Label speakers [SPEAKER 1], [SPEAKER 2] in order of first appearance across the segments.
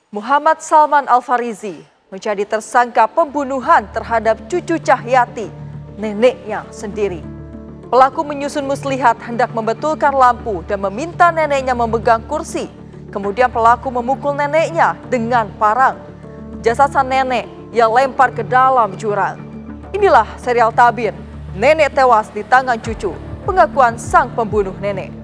[SPEAKER 1] Muhammad Salman Al-Farizi menjadi tersangka pembunuhan terhadap cucu Cahyati, neneknya sendiri. Pelaku menyusun muslihat hendak membetulkan lampu dan meminta neneknya memegang kursi. Kemudian pelaku memukul neneknya dengan parang. Jasad sang nenek ia lempar ke dalam jurang. Inilah serial tabir, nenek tewas di tangan cucu, pengakuan sang pembunuh nenek.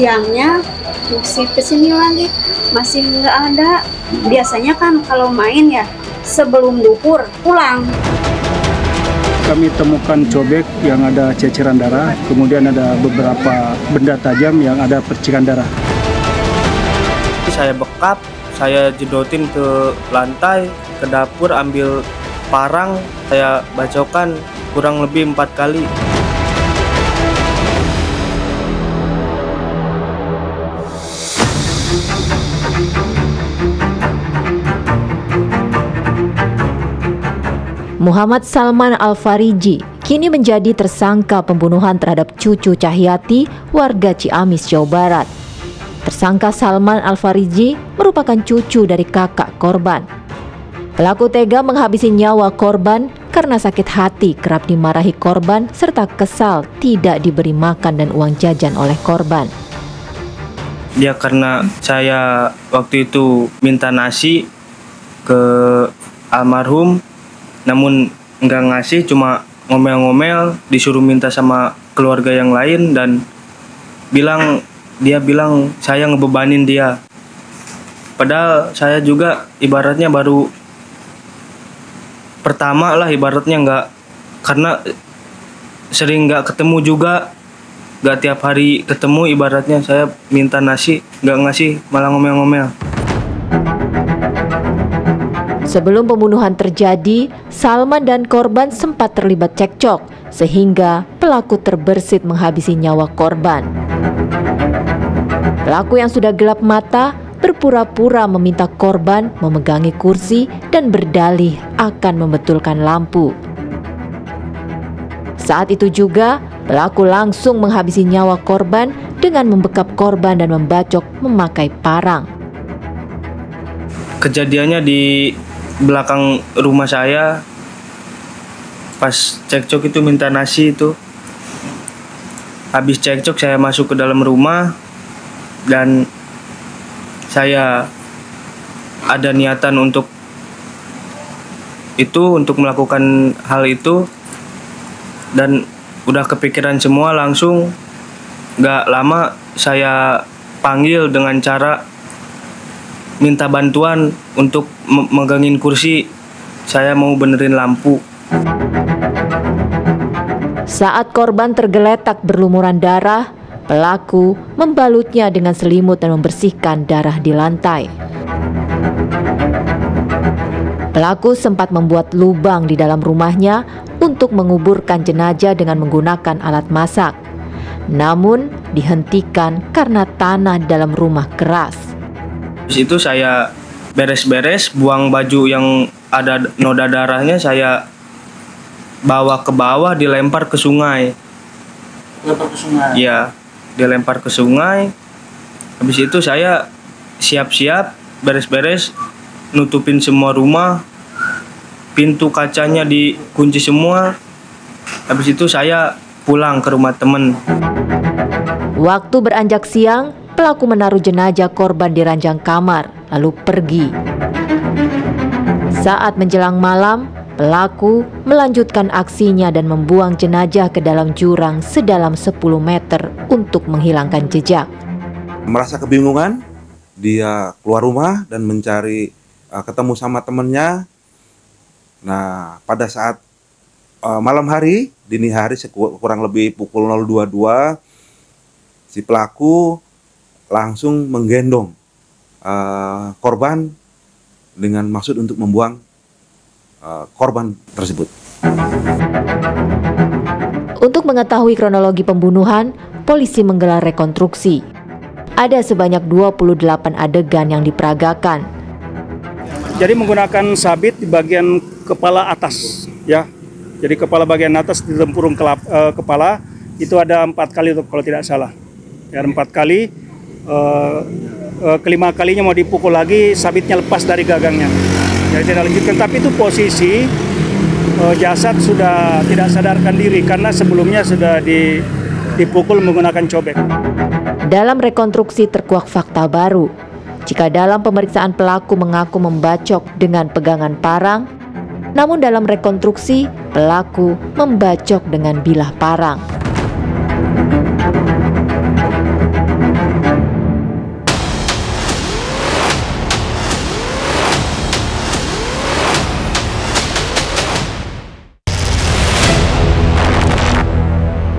[SPEAKER 2] Siangnya masih kesini lagi, masih nggak ada. Biasanya kan kalau main ya sebelum duhur pulang.
[SPEAKER 3] Kami temukan cobek yang ada ceceran darah, kemudian ada beberapa benda tajam yang ada percikan darah.
[SPEAKER 4] Saya bekap, saya jedotin ke lantai, ke dapur ambil parang, saya bacokan kurang lebih 4 kali.
[SPEAKER 5] Muhammad Salman Al-Farizi kini menjadi tersangka pembunuhan terhadap cucu Cahyati, warga Ciamis, Jawa Barat. Tersangka Salman Al-Farizi merupakan cucu dari kakak korban. Pelaku tega menghabisi nyawa korban karena sakit hati kerap dimarahi korban serta kesal tidak diberi makan dan uang jajan oleh korban.
[SPEAKER 4] Ya karena saya waktu itu minta nasi ke almarhum, namun nggak ngasih, cuma ngomel-ngomel, disuruh minta sama keluarga yang lain dan dia bilang saya ngebebanin dia. Padahal saya juga ibaratnya baru pertama lah ibaratnya, nggak, karena sering nggak ketemu juga, nggak tiap hari ketemu, ibaratnya saya minta nasi nggak ngasih, malah ngomel-ngomel.
[SPEAKER 5] Sebelum pembunuhan terjadi, Salman dan korban sempat terlibat cekcok sehingga pelaku terbersit menghabisi nyawa korban. Pelaku yang sudah gelap mata berpura-pura meminta korban memegangi kursi dan berdalih akan membetulkan lampu. Saat itu juga pelaku langsung menghabisi nyawa korban dengan membekap korban dan membacok memakai parang.
[SPEAKER 4] Kejadiannya di belakang rumah saya, pas cekcok itu minta nasi itu. Habis cekcok saya masuk ke dalam rumah dan saya ada niatan untuk melakukan hal itu dan udah kepikiran semua, langsung gak lama saya panggil dengan cara minta bantuan untuk megangin kursi, saya mau benerin lampu.
[SPEAKER 5] Saat korban tergeletak berlumuran darah, pelaku membalutnya dengan selimut dan membersihkan darah di lantai. Pelaku sempat membuat lubang di dalam rumahnya untuk menguburkan jenazah dengan menggunakan alat masak. Namun dihentikan karena tanah di dalam rumah keras.
[SPEAKER 4] Habis itu saya beres-beres, buang baju yang ada noda darahnya, saya bawa ke bawah, dilempar ke sungai.
[SPEAKER 6] Dilempar ke sungai?
[SPEAKER 4] Iya, dilempar ke sungai. Habis itu saya siap-siap, beres-beres, nutupin semua rumah, pintu kacanya dikunci semua. Habis itu saya pulang ke rumah teman.
[SPEAKER 5] Waktu beranjak siang, pelaku menaruh jenazah korban di ranjang kamar, lalu pergi. Saat menjelang malam, pelaku melanjutkan aksinya dan membuang jenazah ke dalam jurang sedalam 10 meter untuk menghilangkan jejak.
[SPEAKER 7] Merasa kebingungan, dia keluar rumah dan mencari ketemu sama temannya. Nah, pada saat malam hari, dini hari kurang lebih pukul 022, si pelaku langsung menggendong korban dengan maksud untuk membuang korban tersebut.
[SPEAKER 5] Untuk mengetahui kronologi pembunuhan, polisi menggelar rekonstruksi. Ada sebanyak 28 adegan yang diperagakan.
[SPEAKER 3] Jadi menggunakan sabit di bagian kepala atas, ya. Jadi kepala bagian atas di tempurung kepala itu ada 4 kali kalau tidak salah. Ya, 4 kali. Kelima kalinya mau dipukul lagi, sabitnya lepas dari gagangnya. Jadi tidak lanjutkan. Tapi itu posisi jasad sudah tidak sadarkan diri karena sebelumnya sudah dipukul menggunakan cobek.
[SPEAKER 5] Dalam rekonstruksi terkuak fakta baru, jika dalam pemeriksaan pelaku mengaku membacok dengan pegangan parang, namun dalam rekonstruksi pelaku membacok dengan bilah parang.